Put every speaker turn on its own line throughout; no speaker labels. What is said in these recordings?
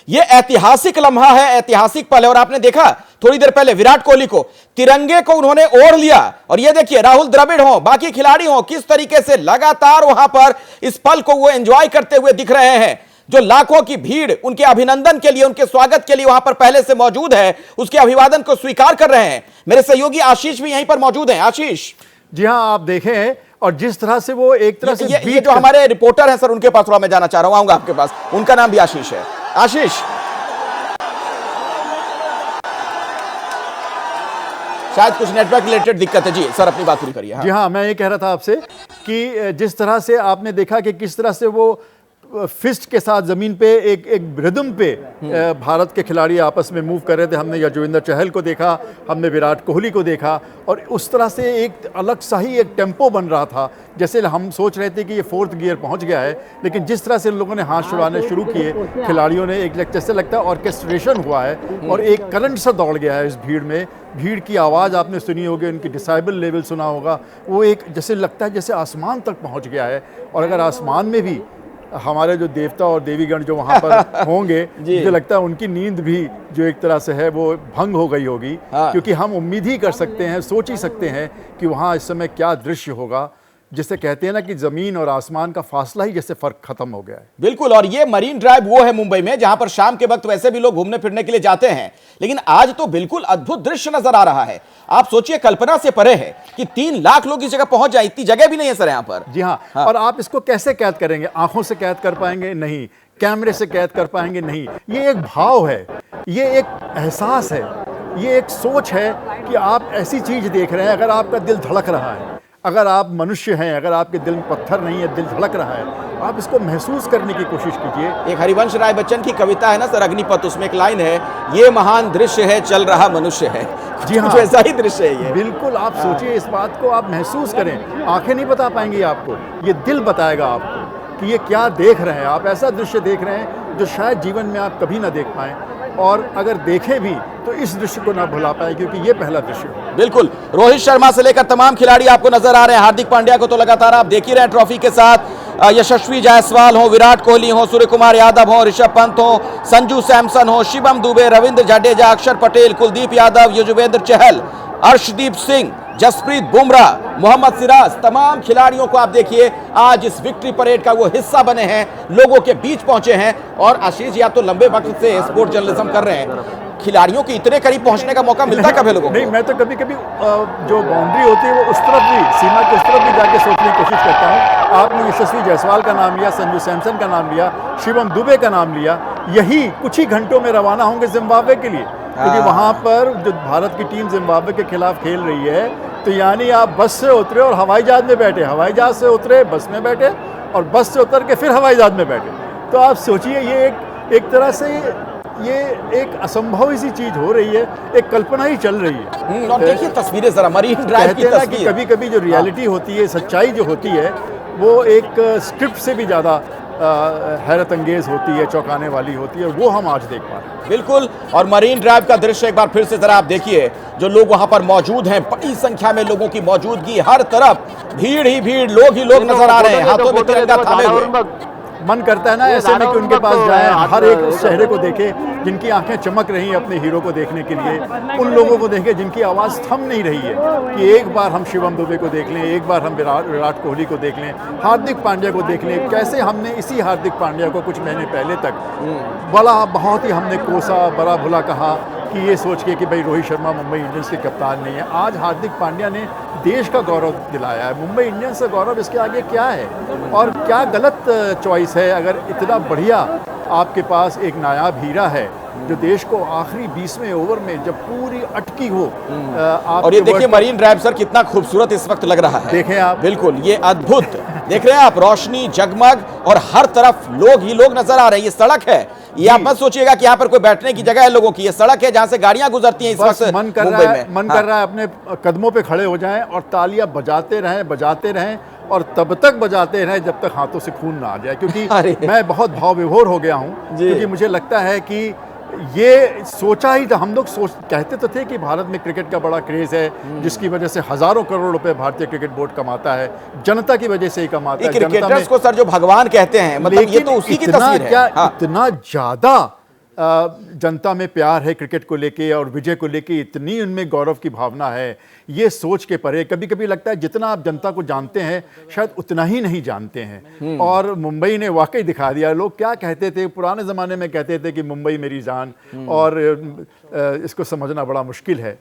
ये ऐतिहासिक लम्हा है, ऐतिहासिक पल है। और आपने देखा थोड़ी देर पहले विराट कोहली को, तिरंगे को उन्होंने ओढ़ लिया। और ये देखिए राहुल द्रविड़ हो, बाकी खिलाड़ी हो, किस तरीके से लगातार वहां पर इस पल को वो एंजॉय करते हुए दिख रहे हैं। जो लाखों की भीड़ उनके अभिनंदन के लिए, उनके स्वागत के लिए वहां पर पहले से मौजूद है, उसके अभिवादन को स्वीकार कर रहे हैं। मेरे सहयोगी आशीष भी यहीं पर मौजूद हैं। आशीष
जी हाँ, आप देखें और जिस तरह से वो एक तरह से
ये जो हमारे रिपोर्टर हैं सर, उनके पास थोड़ा मैं जाना चाह रहा हूं, आऊंगा आपके पास। उनका नाम भी आशीष है। आशीष, शायद कुछ नेटवर्क रिलेटेड दिक्कत है। जी सर, अपनी बात पूरी करिए।
जी हाँ, मैं ये कह रहा था आपसे कि जिस तरह से आपने देखा कि किस तरह से वो फिस्ट के साथ जमीन पे एक रिदम पे भारत के खिलाड़ी आपस में मूव कर रहे थे। हमने युजवेंद्र चहल को देखा, हमने विराट कोहली को देखा, और उस तरह से एक अलग सा ही एक टेम्पो बन रहा था। जैसे हम सोच रहे थे कि ये 4th गियर पहुंच गया है, लेकिन जिस तरह से उन लोगों ने हाथ छुड़ाने शुरू किए, खिलाड़ियों ने, एक जैसे लगता है ऑर्केस्ट्रेशन हुआ है और एक करंट सा दौड़ गया है इस भीड़ में। भीड़ की आवाज़ आपने सुनी होगी, उनकी डिसाइबल लेवल सुना होगा, वो एक जैसे लगता है जैसे आसमान तक पहुँच गया है। और अगर आसमान में भी हमारे जो देवता और देवीगण जो वहाँ पर होंगे, मुझे लगता है उनकी नींद भी जो एक तरह से है वो भंग हो गई होगी। क्योंकि हम उम्मीद ही कर सकते हैं, सोच ही सकते हैं कि वहाँ इस समय क्या दृश्य होगा। जिसे कहते हैं ना कि जमीन और आसमान का फासला ही जैसे फर्क खत्म हो गया है।
बिल्कुल। और ये मरीन ड्राइव वो है मुंबई में जहां पर शाम के वक्त वैसे भी लोग घूमने फिरने के लिए जाते हैं, लेकिन आज तो बिल्कुल अद्भुत दृश्य नजर आ रहा है। आप सोचिए, कल्पना से परे है कि 3 लाख लोग इस जगह पहुंच जाए, इतनी जगह भी नहीं है सर यहाँ पर।
जी हाँ। और आप इसको कैसे कैद करेंगे? आंखों से कैद कर पाएंगे? नहीं। कैमरे से कैद कर पाएंगे? नहीं। ये एक भाव है, ये एक एहसास है, ये एक सोच है कि आप ऐसी चीज देख रहे हैं। अगर आपका दिल धड़क रहा है, अगर आप मनुष्य हैं, अगर आपके दिल में पत्थर नहीं है, दिल धड़क रहा है, आप इसको महसूस करने की कोशिश कीजिए।
एक हरिवंश राय बच्चन की कविता है ना सर, अग्निपथ, उसमें एक लाइन है, ये महान दृश्य है, चल रहा मनुष्य है।
जी हाँ,
ऐसा ही दृश्य है ये।
बिल्कुल। आप सोचिए, इस बात को आप महसूस करें। आंखें नहीं बता पाएंगी आपको, ये दिल बताएगा आपको कि ये क्या देख रहे हैं। आप ऐसा दृश्य देख रहे हैं जो शायद जीवन में आप कभी ना देख पाएं, और अगर देखें भी तो इस दृश्य को ना भुला पाए, क्योंकि ये पहला दृश्य है।
बिल्कुल। रोहित शर्मा से लेकर तमाम खिलाड़ी आपको नजर आ रहे हैं। हार्दिक पांड्या को तो लगातार आप देख ही रहे हैं ट्रॉफी के साथ। यशस्वी जायसवाल हो, विराट कोहली हो, सूर्य कुमार यादव हो, ऋषभ पंत हो, संजू सैमसन हो, शिवम दुबे, रविंद्र जडेजा, अक्षर पटेल, कुलदीप यादव, युजवेंद्र चहल, अर्शदीप सिंह, जसप्रीत बुमराह, मोहम्मद सिराज, तमाम खिलाड़ियों को आप देखिए आज इस विक्ट्री परेड का वो हिस्सा बने हैं, लोगों के बीच पहुंचे हैं। और आशीष जी, आप तो लंबे वक्त से स्पोर्ट जर्नलिज्म कर रहे हैं, खिलाड़ियों के इतने करीब पहुंचने का मौका मिलता कब है लोगों को?
नहीं, मैं तो कभी कभी जो बाउंड्री होती है वो उस तरफ भी, सीमा के उस तरफ भी जाके सोचने की कोशिश करता हूँ। आपने यशस्वी जायसवाल का नाम लिया, संजू सैमसन का नाम लिया, शिवम दुबे का नाम लिया। यही कुछ ही घंटों में रवाना होंगे जिम्बाब्वे के लिए, क्योंकि वहाँ पर जो भारत की टीम जिम्बाब्वे के खिलाफ खेल रही है। तो यानी आप बस से उतरे और हवाई जहाज में बैठे, हवाई जहाज से उतरे, बस में बैठे, और बस से उतर के फिर हवाई जहाज में बैठे। तो आप सोचिए, ये एक तरह से ये एक असंभव सी चीज हो रही है, एक कल्पना ही चल रही है।
और देखिए तस्वीरें जरा, मरीन ड्राइव की तस्वीर।
कभी कभी जो रियलिटी होती है, सच्चाई जो होती है, वो एक स्क्रिप्ट से भी ज़्यादा हैरत अंगेज होती है, चौंकाने वाली होती है, वो हम आज देख पा रहे हैं।
बिल्कुल। और मरीन ड्राइव का दृश्य एक बार फिर से जरा आप देखिए, जो लोग वहां पर मौजूद हैं, बड़ी संख्या में लोगों की मौजूदगी, हर तरफ भीड़ ही भीड़, लोग ही लोग नजर आ रहे हैं, हाथों में तिरंगा थामे हुए।
मन करता है ना ऐसे में कि उनके पास जाएं, हर एक उस चेहरे को देखें जिनकी आंखें चमक रही हैं अपने हीरो को देखने के लिए, उन लोगों को देखें जिनकी आवाज़ थम नहीं रही है कि एक बार हम शिवम दुबे को देख लें, एक बार हम विराट कोहली को देख लें, हार्दिक पांड्या को देख लें। कैसे हमने इसी हार्दिक पांड्या को कुछ महीने पहले तक बहुत ही हमने कोसा, बड़ा भुला कहा कि ये सोच के कि भाई रोहित शर्मा मुंबई इंडियंस के कप्तान नहीं है। आज हार्दिक पांड्या ने देश का गौरव दिलाया है। मुंबई इंडियंस का गौरव इसके आगे क्या है? और क्या गलत चॉइस है अगर इतना बढ़िया आपके पास एक नायाब हीरा है जो देश को आखिरी 20वें ओवर में जब पूरी अटकी हो।
और ये देखिए मरीन ड्राइव सर कितना खूबसूरत इस वक्त लग रहा है,
देखें आप।
बिल्कुल, ये अद्भुत देख रहे हैं आप, रोशनी जगमग और हर तरफ लोग ही लोग नजर आ रहे हैं। ये सड़क है, ये आप मत सोचिएगा कि यहाँ पर कोई बैठने की जगह है लोगों की, ये सड़क है जहाँ से गाड़ियां गुजरती हैं इस वक्त
मन कर रहा है अपने कदमों पे खड़े हो जाएं और तालियां बजाते रहें और तब तक बजाते रहें जब तक हाथों से खून ना आ जाए। क्योंकि मैं बहुत भाव विभोर हो गया हूँ, क्योंकि मुझे लगता है कि ये सोचा ही था, हम लोग कहते तो थे कि भारत में क्रिकेट का बड़ा क्रेज है जिसकी वजह से हजारों करोड़ रुपए भारतीय क्रिकेट बोर्ड कमाता है, जनता की वजह से ही कमाता है।
क्रिकेटर्स को सर जो भगवान कहते हैं, मतलब ये तो उसी की तस्वीर है।
क्या इतना ज्यादा जनता में प्यार है क्रिकेट को लेके और विजय को लेके, इतनी उनमें गौरव की भावना है, ये सोच के परे कभी कभी लगता है जितना आप जनता को जानते हैं शायद उतना ही नहीं जानते हैं। और मुंबई ने वाकई दिखा दिया। लोग क्या कहते थे पुराने ज़माने में, कहते थे कि मुंबई मेरी जान, और इसको समझना बड़ा मुश्किल है।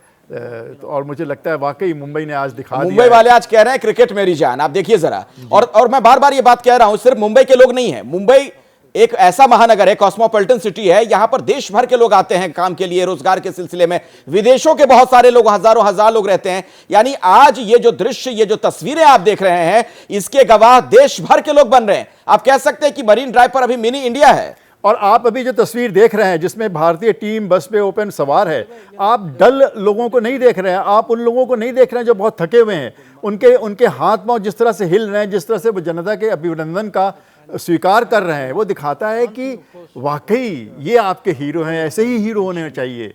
और मुझे लगता है वाकई मुंबई ने आज दिखा दिया।
मुंबई वाले आज कह रहे हैं क्रिकेट मेरी जान। आप देखिए जरा, और मैं बार बार ये बात कह रहा हूं, सिर्फ मुंबई के लोग नहीं है, मुंबई एक ऐसा महानगर है, कॉस्मोपॉलिटन सिटी है, यहां पर देश भर के लोग आते हैं काम के लिए, रोजगार के सिलसिले में, विदेशों के बहुत सारे लोग, हजारों हजार लोग रहते हैं। यानी आज ये जो दृश्य, ये जो तस्वीरें आप देख रहे हैं, इसके गवाह देश भर के लोग बन रहे हैं। आप कह सकते हैं कि मरीन ड्राइव पर अभी मिनी इंडिया है।
और आप अभी जो तस्वीर देख रहे हैं जिसमें भारतीय टीम बस पे ओपन सवार है, आप डल लोगों को नहीं देख रहे हैं, आप उन लोगों को नहीं देख रहे हैं जो बहुत थके हुए हैं। उनके हाथ पांव जिस तरह से हिल रहे हैं, जिस तरह से वो जनता के अभिनंदन का स्वीकार कर रहे हैं, वो दिखाता है कि वाकई ये आपके हीरो हैं। ऐसे ही हीरो होने चाहिए,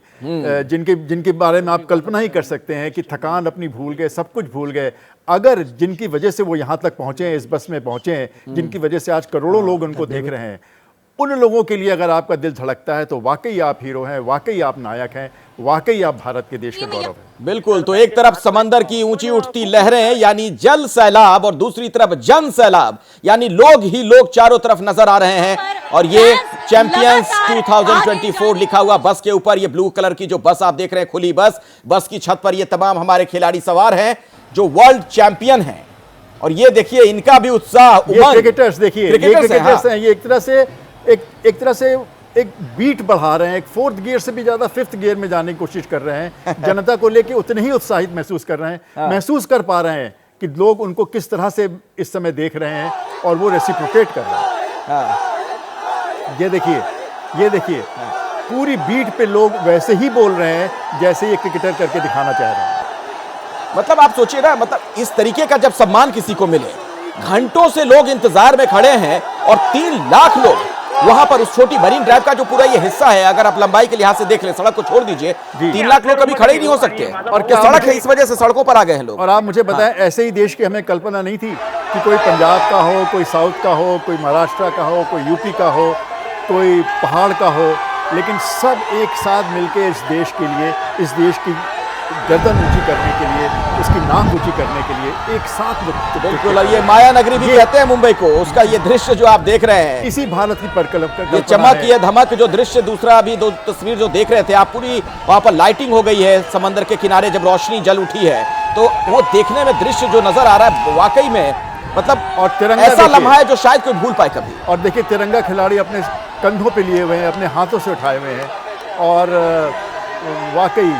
जिनके बारे में आप कल्पना ही कर सकते हैं कि थकान अपनी भूल गए, सब कुछ भूल गए। अगर जिनकी वजह से वो यहाँ तक पहुँचे हैं, इस बस में पहुँचे हैं, जिनकी वजह से आज करोड़ों लोग उनको देख रहे हैं, उन लोगों के लिए अगर आपका दिल धड़कता है तो वाकई आप हीरो हैं, वाकई आप नायक हैं, वाकई आप भारत के देश के गौरव हैं।
बिल्कुल। तो एक तरफ समंदर की ऊंची उठती लहरें यानी जल सैलाब, और दूसरी तरफ जन सैलाब यानी लोग ही लोग चारों तरफ नजर आ रहे हैं। और ये चैंपियंस 2024 लिखा हुआ बस के ऊपर, ये ब्लू कलर की जो बस आप देख रहे हैं, खुली बस की छत पर ये तमाम हमारे खिलाड़ी सवार हैं जो वर्ल्ड चैंपियन हैं। और ये देखिए इनका भी उत्साह, उमंग।
क्रिकेटर्स देखिए, क्रिकेटर्स हैं, ये एक तरह से एक बीट बढ़ा रहे हैं, एक फोर्थ गियर से भी ज्यादा फिफ्थ गियर में जाने की कोशिश कर रहे हैं। जनता को लेके उतने ही उत्साहित महसूस कर रहे हैं, महसूस कर पा रहे हैं कि लोग उनको किस तरह से इस समय देख रहे हैं और वो रेसिप्रोकेट कर रहे हैं। ये देखिए पूरी बीट पे लोग वैसे ही बोल रहे हैं जैसे ये क्रिकेटर करके दिखाना चाह रहे हैं।
मतलब आप सोचिए ना, मतलब इस तरीके का जब सम्मान किसी को मिले, घंटों से लोग इंतजार में खड़े हैं और 3 लाख लोग वहां पर उस छोटी मरीन ड्राइव का जो पूरा ये हिस्सा है, अगर आप लंबाई के लिहाज से देख लें, सड़क को छोड़ दीजिए, 3 लाख लोग कभी खड़े ही नहीं हो सकते। और क्या सड़क है, इस वजह से सड़कों पर आ गए हैं लोग।
और आप मुझे बताएं, ऐसे ही देश की हमें कल्पना नहीं थी कि कोई पंजाब का हो, कोई साउथ का हो, कोई महाराष्ट्र का हो, कोई यूपी का हो, कोई पहाड़ का हो, लेकिन सब एक साथ मिलकर इस देश के लिए, इस देश की गर्दन ऊंची करने के लिए, उसकी नाक ऊंची करने के लिए एक साथ।
बिल्कुल। और ये माया नगरी भी कहते हैं मुंबई को, उसका ये दृश्य जो आप देख रहे हैं,
इसी भारत की परिकल्पना,
ये चमक, ये धमक जो दृश्य, दूसरा अभी दो तस्वीर जो देख रहे थे आप, पूरी वहां पर लाइटिंग हो गई है समंदर के किनारे, जब रोशनी जल उठी है तो वो देखने में दृश्य जो नजर आ रहा है वाकई में, मतलब
और तिरंगा
ऐसा लम्हा है जो शायद कोई भूल पाए कभी।
और देखिए तिरंगा खिलाड़ी अपने कंधों पे लिए हुए हैं, अपने हाथों से उठाए हुए हैं, और वाकई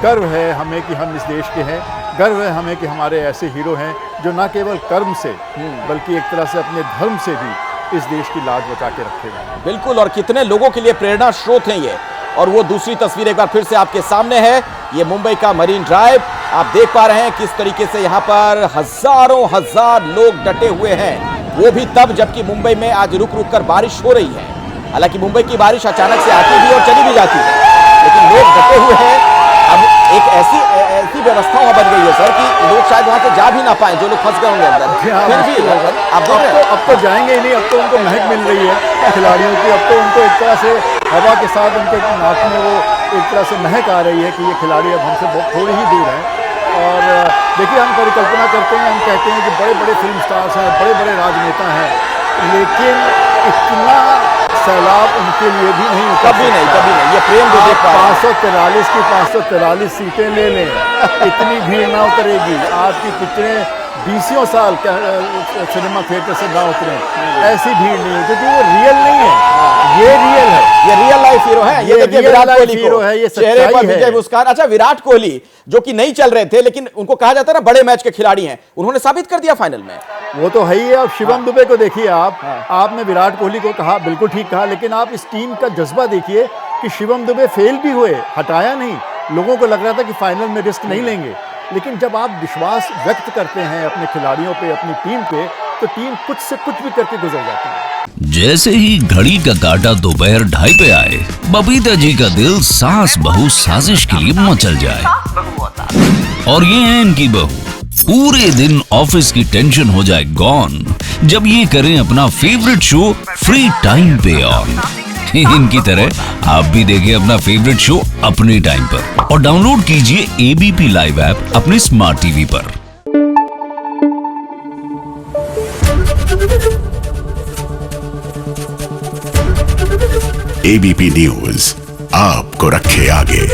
गर्व है हमें कि हम इस देश के हैं। गर्व है हमें कि हमारे ऐसे हीरो हैं जो ना केवल कर्म से बल्कि एक तरह से अपने धर्म से भी इस देश की लाज बचा के रखे हुए हैं।
बिल्कुल। और कितने लोगों के लिए प्रेरणा स्रोत हैं ये। और वो दूसरी तस्वीर एक बार फिर से आपके सामने है, ये मुंबई का मरीन ड्राइव। आप देख पा रहे हैं किस तरीके से यहाँ पर हजारों हजार लोग डटे हुए हैं, वो भी तब जबकि मुंबई में आज रुक रुक कर बारिश हो रही है। हालांकि मुंबई की बारिश अचानक से आती भी और चली भी जाती है, लेकिन लोग डटे हुए हैं। अब एक ऐसी व्यवस्था वहां बन गई है सर कि लोग शायद वहां से जा भी ना पाए, जो लोग फंस गए होंगे अंदर। फिर भी आप देख रहे हैं,
अब तो जाएंगे ही नहीं, अब तो उनको महक मिल रही है खिलाड़ियों की। अब तो उनको एक तरह से हवा के साथ उनके नाक में वो एक तरह से महक आ रही है कि ये खिलाड़ी अब हमसे बहुत थोड़ी ही दूर हैं। और देखिए हम परिकल्पना करते हैं, हम कहते हैं कि बड़े बड़े फिल्म स्टार्स हैं, बड़े बड़े राजनेता हैं, लेकिन इतना सैलाब उनके लिए भी नहीं,
कभी नहीं। ये प्रेम जो देख पा रहे हैं,
543 की 543 सीटें ले लें, इतनी भीड़ ना उतरेगी। आपकी पिक्चरें 20 साल सिनेमा थिएटर से ना उतरे, ऐसी भीड़ नहीं है, क्योंकि वो रियल नहीं है, ये रियल है,
ये रियल लाइफ हीरो है। ये देखिए विराट कोहली
हीरो है, ये
चेहरे पर
सच्चाई
विजय
है।
मुस्कान। अच्छा, विराट कोहली जो कि नहीं चल रहे थे, लेकिन उनको कहा जाता है ना बड़े मैच के खिलाड़ी हैं, उन्होंने साबित कर दिया फाइनल में।
वो तो है ही है। अब शिवम दुबे को देखिए आप, आपने विराट कोहली को कहा, बिल्कुल ठीक कहा, लेकिन आप इस टीम का जज्बा देखिए कि शिवम दुबे फेल भी हुए, हटाया नहीं। लोगों को लग रहा था कि फाइनल में रिस्क नहीं लेंगे, लेकिन जब आप विश्वास व्यक्त करते हैं अपने खिलाड़ियों पे, अपनी टीम पे, तो टीम कुछ से कुछ भी करके गुजर जाती है।
जैसे ही घड़ी का काटा दोपहर 2:30 पे आए, बबीता जी का दिल सास बहू साजिश के लिए मचल जाए। और ये है इनकी बहू, पूरे दिन ऑफिस की टेंशन हो जाए गॉन जब ये करें अपना फेवरेट शो फ्री टाइम पे ऑन। इनकी तरह आप भी देखिए अपना फेवरेट शो अपने टाइम पर और डाउनलोड कीजिए एबीपी लाइव ऐप अपने स्मार्ट टीवी पर।
एबीपी न्यूज आपको रखे आगे।